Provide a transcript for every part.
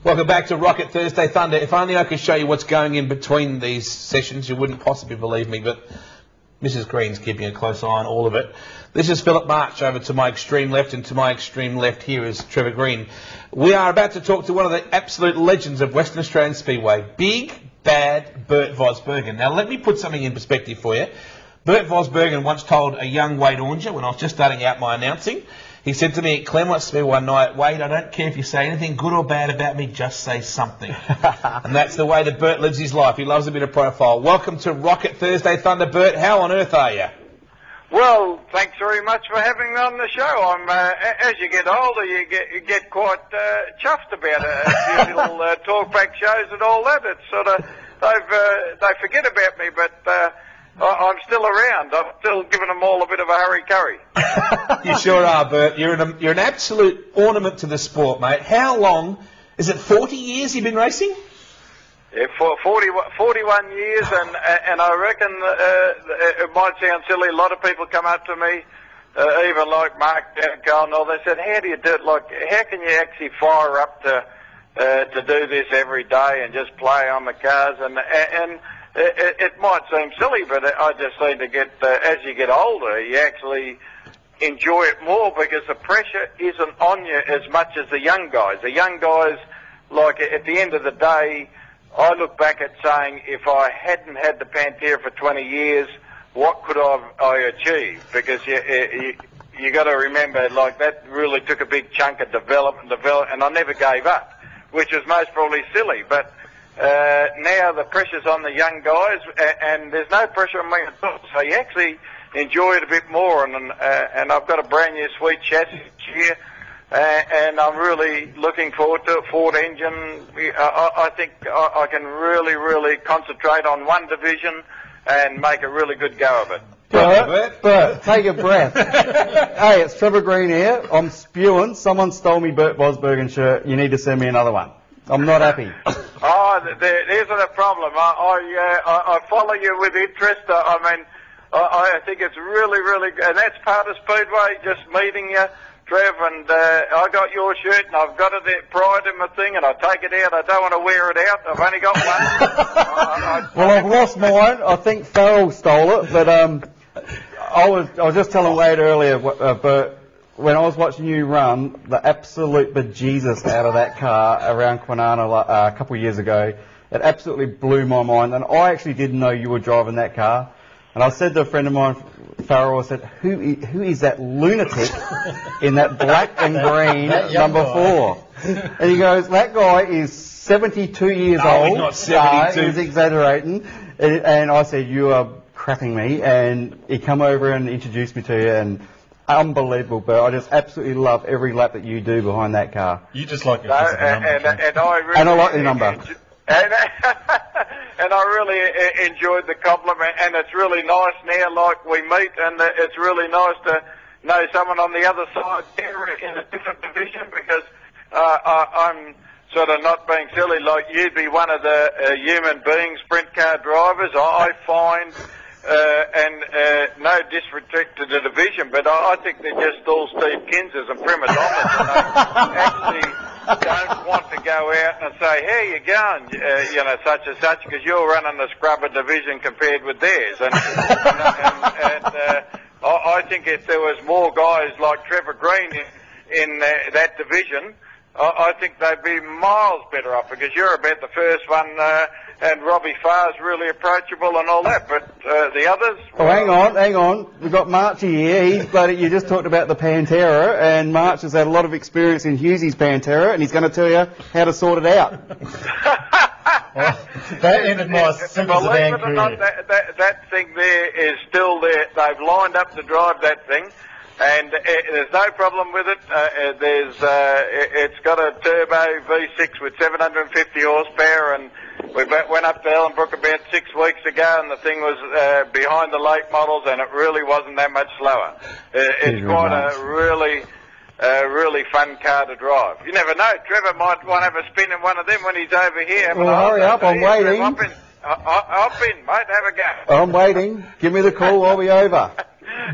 Welcome back to Rocket Thursday Thunder. If only I could show you what's going in between these sessions, you wouldn't possibly believe me, but Mrs. Green's keeping a close eye on all of it. This is Philip March over to my extreme left, and to my extreme left here is Trevor Green. We are about to talk to one of the absolute legends of Western Australian Speedway, big, bad Bert Vosbergan. Now, let me put something in perspective for you. Bert Vosbergan once told a young Wade Ornger, when I was just starting out my announcing, he said to me at Claremont Speed one night, "Wade, I don't care if you say anything good or bad about me, just say something." And that's the way that Bert lives his life. He loves a bit of profile. Welcome to Rocket Thursday Thunder, Bert. How on earth are you? Well, thanks very much for having me on the show. As you get older, you get quite chuffed about a few little talkback shows and all that. It's sort of they forget about me, but I'm still around. I'm still giving them all a bit of a hurry-curry. You sure are, Bert. You're an absolute ornament to the sport, mate. How long? Is it 40 years you've been racing? Yeah, for 41 years, and I reckon it might sound silly. A lot of people come up to me, even like Mark Danko and all. They said, "How do you do it? Like, how can you actually fire up to do this every day and just play on the cars?" And it might seem silly, but I just seem to get as you get older, you actually enjoy it more because the pressure isn't on you as much as the young guys. The young guys, like at the end of the day, I look back at saying, if I hadn't had the Pantera for 20 years, what could I achieve? Because you got to remember, like, that really took a big chunk of development, and I never gave up, which was most probably silly. But now the pressure's on the young guys, and there's no pressure on me at all. So you actually enjoy it a bit more. And I've got a brand new sweet chassis here. And I'm really looking forward to it. Ford engine. I think I can really concentrate on one division and make a really good go of it. Bert, take a breath. Hey, it's Trevor Green here. I'm spewing. Someone stole me Bert Vosbergan shirt. You need to send me another one. I'm not happy. Oh, there's the problem. I follow you with interest. I think it's really good. And that's part of Speedway, just meeting you, Trev, and I got your shirt, and I've got it there, pride in my thing, and I take it out. I don't want to wear it out. I've only got one. Well, I've lost mine. I think Farrell stole it, but I was just telling Wade earlier, Bert, when I was watching you run the absolute bejesus out of that car around Kwinana a couple of years ago, it absolutely blew my mind, and I actually didn't know you were driving that car. And I said to a friend of mine, Farrell, I said, who is that lunatic in that black and green number 4? And he goes, that guy is 72 years old. He's not 72. He's exaggerating. And I said, you are crapping me. And he come over and introduced me to you, and unbelievable, Bert. I just absolutely love every lap that you do behind that car. You just like it. And I like the number. And I really enjoyed the compliment, and it's really nice now, like, we meet, and it's really nice to know someone on the other side there in a different division, because I'm sort of not being silly, like, you'd be one of the human beings, sprint car drivers, I find, and no disrespect to the division, but I think they're just all Steve Kinsers and prima donnas, and they actually don't want to go out and say, "How you going, such and such," because you're running the scrubber division compared with theirs. And I think if there was more guys like Trevor Green in that division, I think they'd be miles better off, because you're about the first one, and Robbie Farr's really approachable and all that, but the others... Well, hang on. We've got Marchie here. You just talked about the Pantera, and March has had a lot of experience in Hughesy's Pantera, and he's going to tell you how to sort it out. Well, that ended my simple Believe it or not, that thing there is still there. They've lined up to drive that thing. And there's no problem with it. It's got a turbo V6 with 750 horsepower, and we went up to Ellenbrook about 6 weeks ago, and the thing was behind the late models, and it really wasn't that much slower. It's quite a really fun car to drive. You never know. Trevor might want to have a spin in one of them when he's over here. Well, hurry up, I'm waiting. Hop in, mate, have a go. I'm waiting. Give me the call, I'll be over.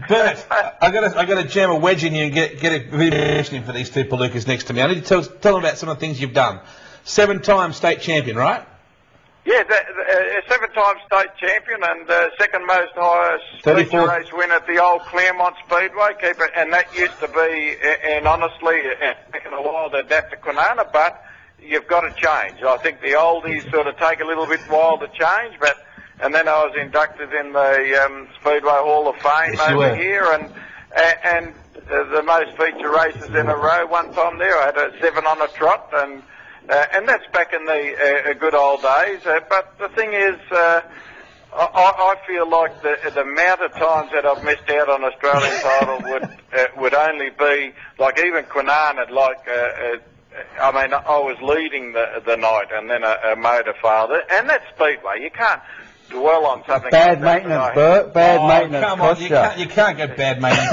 Bert, I got to jam a wedge in you and get a bit of attention for these two palookas next to me. I need to tell them about some of the things you've done. 7-time state champion, right? Yeah, 7-time state champion and second most highest feature race win at the old Claremont Speedway. And that used to be, and honestly, in a while they'd adapt to Kwinana, but you've got to change. I think the oldies sort of take a little bit while to change, and then I was inducted in the Speedway Hall of Fame over here, and the most feature races in a row one time there. I had a 7 on a trot, and that's back in the good old days. But the thing is, I feel like the amount of times that I've missed out on Australian title would only be, like even Kwinana, I mean, I was leading the night and then a motor father, and that's Speedway. You can't dwell on something bad like maintenance, Bert. Bad maintenance. Come on, you can't go bad maintenance.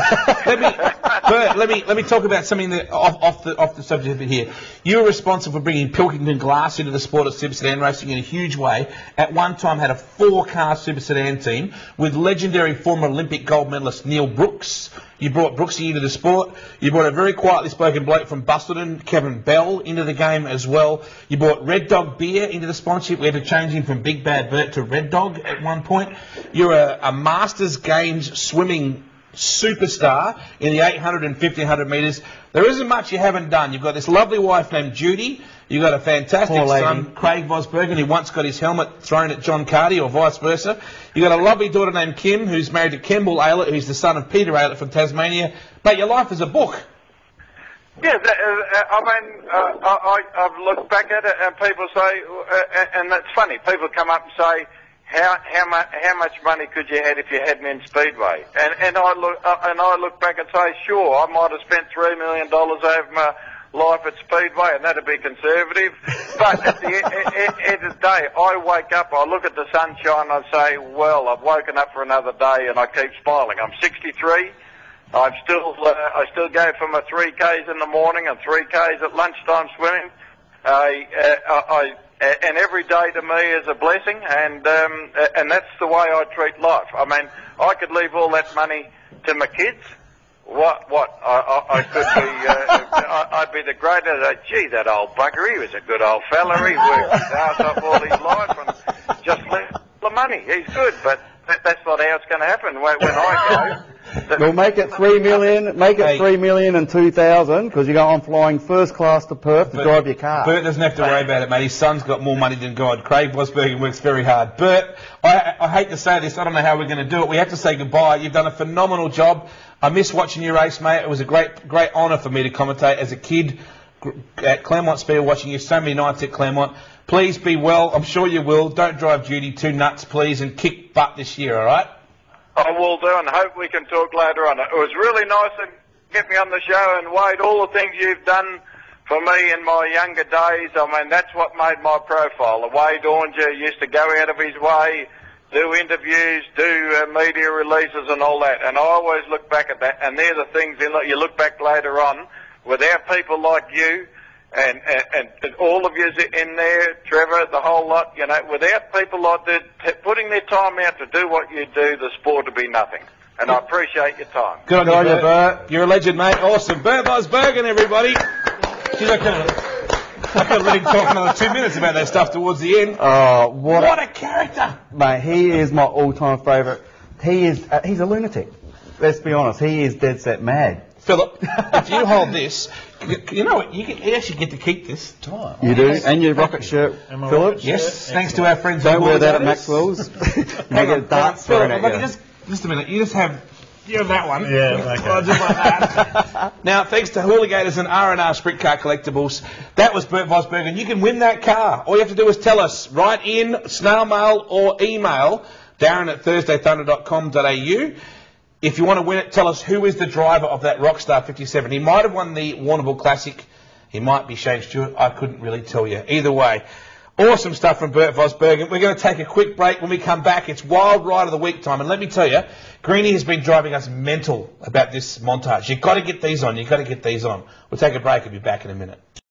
Bert, let me talk about something that off the subject a bit here. You were responsible for bringing Pilkington Glass into the sport of super sedan racing in a huge way. At one time, had a 4-car super sedan team with legendary former Olympic gold medalist Neil Brooks. You brought Brooksy into the sport. You brought a very quietly spoken bloke from Busselton, Kevin Bell, into the game as well. You brought Red Dog Beer into the sponsorship. We had to change him from Big Bad Bert to Red Dog at one point. You're a Masters Games swimming superstar in the 800 and 1500 metres. There isn't much you haven't done. You've got this lovely wife named Judy. You've got a fantastic son, Craig Vosbergan, who once got his helmet thrown at John Carty, or vice versa. You've got a lovely daughter named Kim, who's married to Kemble Aylett, who's the son of Peter Aylett from Tasmania. But your life is a book. Yeah, I've looked back at it, and people say, and that's funny, people come up and say, how much money could you have if you hadn't in Speedway? And I look back and say, sure, I might have spent $3 million over my life at Speedway, and that'd be conservative. But at the end of the day, I wake up, I look at the sunshine, I say, well, I've woken up for another day, and I keep smiling. I'm 63. I still go for my 3Ks in the morning and 3Ks at lunchtime swimming. And every day to me is a blessing, and that's the way I treat life. I mean, I could leave all that money to my kids. I could be, I'd be the greatest. Gee, that old bugger, he was a good old fella. He worked his ass off all his life and just left the money. He's good, but that's not how it's going to happen when I go. We'll make it $3 million. Make it $3 million in 2000 because you go on flying first class to Perth to drive your car. Bert doesn't have to worry about it, mate. His son's got more money than God. Craig Vosbergan works very hard. Bert, I hate to say this. I don't know how we're going to do it. We have to say goodbye. You've done a phenomenal job. I miss watching you race, mate. It was a great honour for me to commentate as a kid at Claremont Speedway, watching you so many nights at Claremont. Please be well. I'm sure you will. Don't drive Judy too nuts, please, and kick butt this year, all right? I will do, and hope we can talk later on. It was really nice to get me on the show, and Wade, all the things you've done for me in my younger days, I mean, that's what made my profile. Wade Oranger used to go out of his way, do interviews, do media releases and all that, and I always look back at that, and they're the things you look back later on, without people like you, and all of you in there, Trevor, the whole lot, you know, without people like that putting their time out to do what you do, the sport would be nothing. And I appreciate your time. Good on you, Bert. You're a legend, mate. Awesome. Bert Vosbergan, everybody. Jeez, I could let him talk another 2 minutes about that stuff towards the end. Oh, what a character. Mate, he is my all-time favourite. He's a lunatic. Let's be honest. He is dead set mad. Philip, if you hold this, you know what? You actually get to keep this. You do, and your rocket shirt, Philip. Yes, thanks to our friends. Don't wear that at Maxwell's. Make it darts thrown at you. Just a minute. You have that one. Yeah, okay. Just like that. Now, thanks to Hooligators and R&R Sprintcar Collectibles, that was Bert Vosbergan. You can win that car. All you have to do is tell us. Write in, snail mail or email, darren@thursdaythunder.com.au. If you want to win it, tell us who is the driver of that Rockstar 57. He might have won the Warrnambool Classic. He might be Shane Stewart. I couldn't really tell you. Either way, awesome stuff from Bert Vosbergan. We're going to take a quick break. When we come back, it's Wild Ride of the Week time. And let me tell you, Greenie has been driving us mental about this montage. You've got to get these on. You've got to get these on. We'll take a break and be back in a minute.